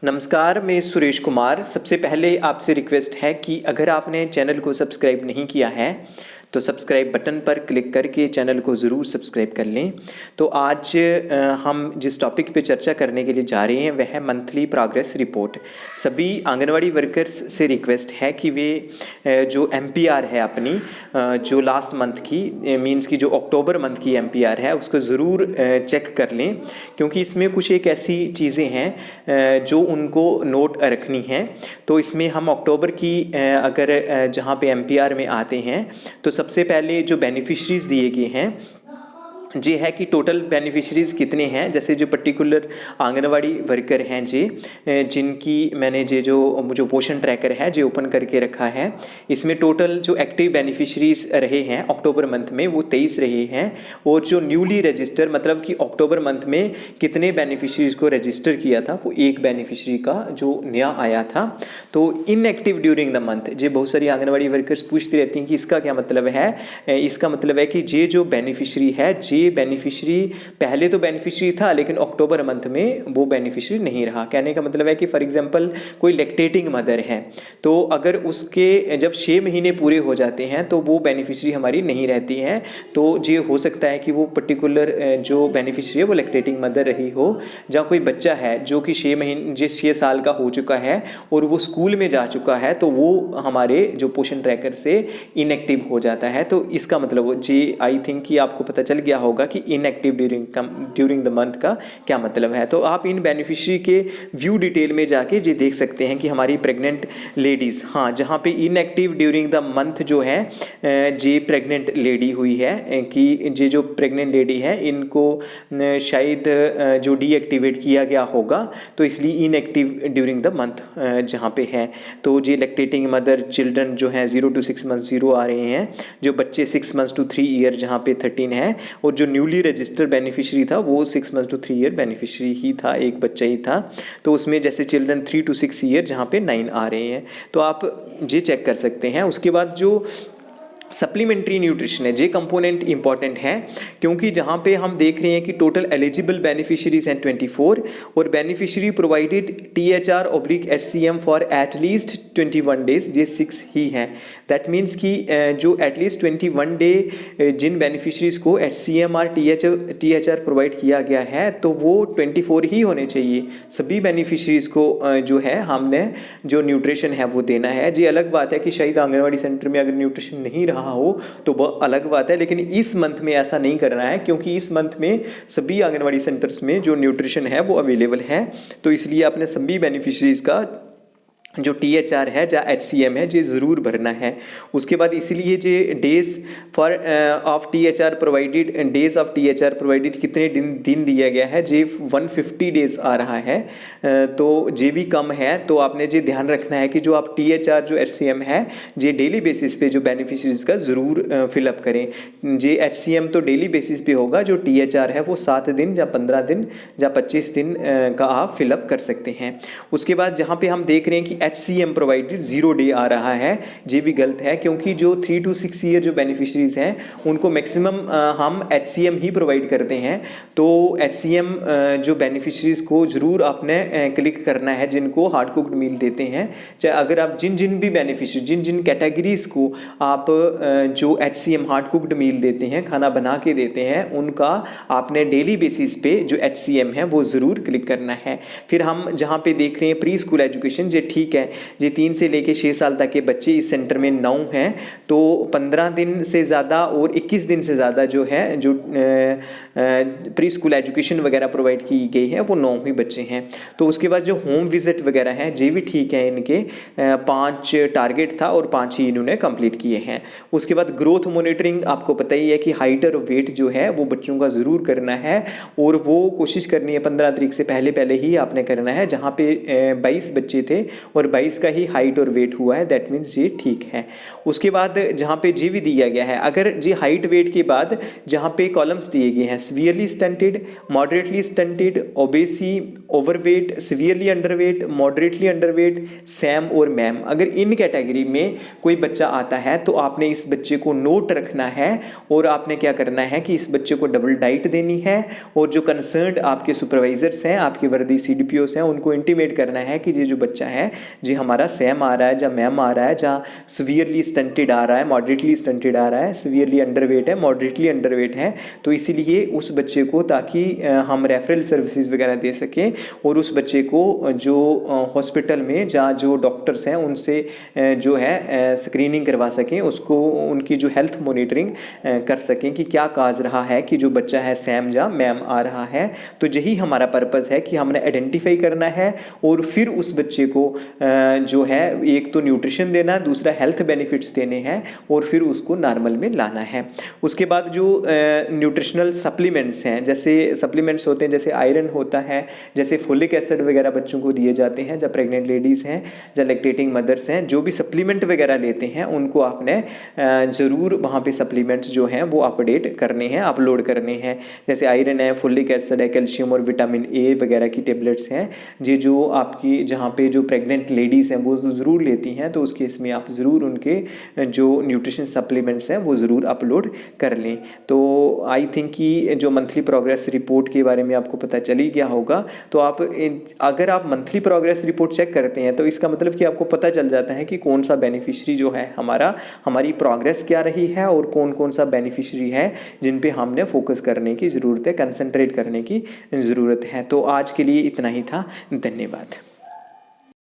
नमस्कार, मैं सुरेश कुमार। सबसे पहले आपसे रिक्वेस्ट है कि अगर आपने चैनल को सब्सक्राइब नहीं किया है तो सब्सक्राइब बटन पर क्लिक करके चैनल को ज़रूर सब्सक्राइब कर लें। तो आज हम जिस टॉपिक पे चर्चा करने के लिए जा रहे हैं वह है मंथली प्रोग्रेस रिपोर्ट। सभी आंगनवाड़ी वर्कर्स से रिक्वेस्ट है कि वे जो एमपीआर है अपनी जो लास्ट मंथ की मींस की जो अक्टूबर मंथ की एमपीआर है उसको ज़रूर चेक कर लें, क्योंकि इसमें कुछ एक ऐसी चीज़ें हैं जो उनको नोट रखनी है। तो इसमें हम अक्टूबर की अगर जहाँ पे एमपीआर में आते हैं तो सबसे पहले जो बेनिफिशरीज़ दिए गए हैं जी है कि टोटल बेनिफिशरीज़ कितने हैं। जैसे जो पर्टिकुलर आंगनवाड़ी वर्कर हैं जी जिनकी मैंने जो पोषण ट्रैकर है जो ओपन करके रखा है, इसमें टोटल जो एक्टिव बेनिफिशरीज़ रहे हैं अक्टूबर मंथ में वो 23 रहे हैं। और जो न्यूली रजिस्टर मतलब कि अक्टूबर मंथ में कितने बेनिफिशरीज़ को रजिस्टर किया था वो एक बेनिफिशरी का जो नया आया था। तो इनएक्टिव ड्यूरिंग द मंथ जी बहुत सारी आंगनवाड़ी वर्कर्स पूछती रहती हैं कि इसका क्या मतलब है। इसका मतलब है कि जो बेनिफिशरी है बेनिफिशरी पहले तो बेनिफिशरी था लेकिन अक्टूबर मंथ में वो बेनिफिशरी नहीं रहा। कहने का मतलब है कि फॉर एग्जांपल कोई लैक्टेटिंग मदर है तो अगर उसके जब 6 महीने पूरे हो जाते हैं तो वो बेनिफिशरी हमारी नहीं रहती है। तो ये हो सकता है कि वो पर्टिकुलर जो बेनिफिशरी है वो लैक्टेटिंग मदर रही हो। जहाँ कोई बच्चा है जो कि 6 साल का हो चुका है और वो स्कूल में जा चुका है तो वो हमारे जो पोषण ट्रैकर से इनएक्टिव हो जाता है। तो इसका मतलब जी आई थिंक कि आपको पता चल गया होगा कि इनएक्टिव ड्यूरिंग द मंथ का क्या मतलब है। तो आप इन बेनिफिशरी के व्यू डिटेल में जाके ये देख सकते हैं कि हमारी प्रेग्नेंट लेडीज़ हाँ जहाँ पे इनएक्टिव ड्यूरिंग द मंथ जो है जी प्रेग्नेंट लेडी हुई है कि ये जो प्रेग्नेंट लेडी है इनको शायद जो डीएक्टिवेट किया गया होगा तो इसलिए इनएक्टिव ड्यूरिंग द मंथ जहाँ पे है। तो ये लैक्टेटिंग मदर चिल्ड्रन जो हैं 0 to 6 months 0 आ रहे हैं, जो बच्चे 6 months to 3 year जहाँ पे 13 है, और जो न्यूली रजिस्टर्ड बेनिफिशरी था वो 6 months to 3 year बेनिफिशरी ही था, एक बच्चा ही था। तो उसमें जैसे चिल्ड्रन 3 to 6 year जहाँ पे 9 आ रहे हैं। तो आप ये चेक कर सकते हैं। उसके बाद जो सप्लीमेंट्री न्यूट्रिशन है जे कंपोनेंट इंपॉर्टेंट है, क्योंकि जहाँ पे हम देख रहे हैं कि टोटल एलिजिबल बेनिफिशरीज हैं 24 और beneficiary provided THR/HCM for at least 21 days ये 6 ही हैं। दैट मीन्स कि जो एटलीस्ट 21 डे जिन बेनिफिशरीज को HCM और THR प्रोवाइड किया गया है तो वो 24 ही होने चाहिए। सभी बेनिफिशरीज को जो है हमने जो न्यूट्रिशन है वो देना है। जी अलग बात है कि शायद आंगनवाड़ी सेंटर में अगर न्यूट्रिशन नहीं रहा हो तो वह अलग बात है, लेकिन इस मंथ में ऐसा नहीं करना है क्योंकि इस मंथ में सभी आंगनवाड़ी सेंटर्स में जो न्यूट्रिशन है वो अवेलेबल है। तो इसलिए आपने सभी बेनिफिशरीज का जो THR है या HCM है ये ज़रूर भरना है। उसके बाद इसलिए जे days for of THR provided days of THR provided कितने दिन दिया गया है जे 150 डेज आ रहा है। तो जे भी कम है तो आपने जे ध्यान रखना है कि जो आप THR जो HCM है जे डेली बेसिस पे जो बेनिफिशरीज का ज़रूर फिलअप करें। जे HCM तो डेली बेसिस पे होगा, जो THR है वो 7 दिन या 15 दिन या 25 दिन का आप फिलअप कर सकते हैं। उसके बाद जहाँ पे हम देख रहे हैं कि HCM प्रोवाइडेड 0 डे आ रहा है, ये भी गलत है क्योंकि जो 3 to 6 year जो बेनिफिशरीज हैं उनको मैक्सिमम हम HCM ही प्रोवाइड करते हैं। तो HCM जो बेनिफिशरीज को ज़रूर आपने क्लिक करना है जिनको हार्ड कुक्ड मील देते हैं। चाहे अगर आप जिन भी बेनिफिशरी जिन कैटेगरीज को आप जो HCM हार्ड कुक्ड मील देते हैं, खाना बना के देते हैं, उनका आपने डेली बेसिस पे जो HCM है वो ज़रूर क्लिक करना है। फिर हम जहाँ पे देख रहे हैं प्री स्कूल एजुकेशन जे ठीक है जी 3 से लेके 6 साल तक के बच्चे इस सेंटर में 9 हैं। तो 15 दिन से ज़्यादा और 21 दिन से ज़्यादा जो है जो प्री स्कूल एजुकेशन वगैरह प्रोवाइड की गई है वो 9 ही बच्चे हैं। तो उसके बाद जो होम विजिट वगैरह हैं ये भी ठीक है, इनके 5 टारगेट था और 5 ही इन्होंने कंप्लीट किए हैं। उसके बाद ग्रोथ मॉनिटरिंग आपको पता ही है कि हाइट और वेट जो है वो बच्चों का ज़रूर करना है और वो कोशिश करनी है 15 तारीख से पहले ही आपने करना है। जहाँ पे 22 बच्चे थे और और 22 का ही हाइट और वेट हुआ है, दैट मीन्स ये ठीक है। उसके बाद जहाँ पे जी भी दिया गया है, अगर जी हाइट वेट के बाद जहाँ पे कॉलम्स दिए गए हैं severely stunted, moderately stunted, Owaisi, overweight, severely underweight, moderately underweight, Sam और मैम, अगर इन कैटेगरी में कोई बच्चा आता है तो आपने इस बच्चे को नोट रखना है और आपने क्या करना है कि इस बच्चे को डबल डाइट देनी है और जो कंसर्न्ड आपके सुपरवाइजर्स हैं, आपके वर्दी CDPOs हैं, उनको इंटीमेट करना है कि ये जो बच्चा है जी हमारा सैम आ रहा है या मैम आ रहा है, जहाँ सीवियरली स्टंटेड आ रहा है, मॉडरेटली स्टंटेड आ रहा है, सीवियरली अंडरवेट है, मॉडरेटली अंडरवेट है, तो इसीलिए उस बच्चे को ताकि हम रेफरल सर्विसेज वगैरह दे सकें और उस बच्चे को जो हॉस्पिटल में जहाँ जो डॉक्टर्स हैं उनसे जो है स्क्रीनिंग करवा सकें, उसको उनकी जो हेल्थ मॉनिटरिंग कर सकें कि क्या काज रहा है कि जो बच्चा है सैम या मैम आ रहा है। तो यही हमारा पर्पज़ है कि हमने आइडेंटिफाई करना है और फिर उस बच्चे को जो है एक तो न्यूट्रिशन देना, दूसरा हेल्थ बेनिफिट्स देने हैं और फिर उसको नॉर्मल में लाना है। उसके बाद जो न्यूट्रिशनल सप्लीमेंट्स हैं, जैसे सप्लीमेंट्स होते हैं जैसे आयरन होता है, जैसे फोलिक एसिड वगैरह बच्चों को दिए जाते हैं, जब प्रेग्नेंट लेडीज़ हैं या लैक्टेटिंग मदर्स हैं, जो भी सप्लीमेंट वगैरह लेते हैं उनको आपने ज़रूर वहाँ पे सप्लीमेंट्स जो हैं वो अपडेट करने हैं, अपलोड करने हैं। जैसे आयरन है, फोलिक एसिड है, कैल्शियम और विटामिन ए वगैरह की टेबलेट्स हैं, ये जो आपकी जहाँ पे जो प्रेग्नेंट लेडीज़ हैं वो ज़रूर लेती हैं, तो उस केस में आप ज़रूर उनके जो न्यूट्रिशन सप्लीमेंट्स हैं वो ज़रूर अपलोड कर लें। तो आई थिंक कि जो मंथली प्रोग्रेस रिपोर्ट के बारे में आपको पता चल ही गया होगा। तो आप अगर आप मंथली प्रोग्रेस रिपोर्ट चेक करते हैं तो इसका मतलब कि आपको पता चल जाता है कि कौन सा बेनिफिशियरी जो है हमारी प्रोग्रेस क्या रही है और कौन कौन सा बेनिफिशियरी है जिन पे हमने फोकस करने की ज़रूरत है, कंसंट्रेट करने की ज़रूरत है। तो आज के लिए इतना ही था, धन्यवाद।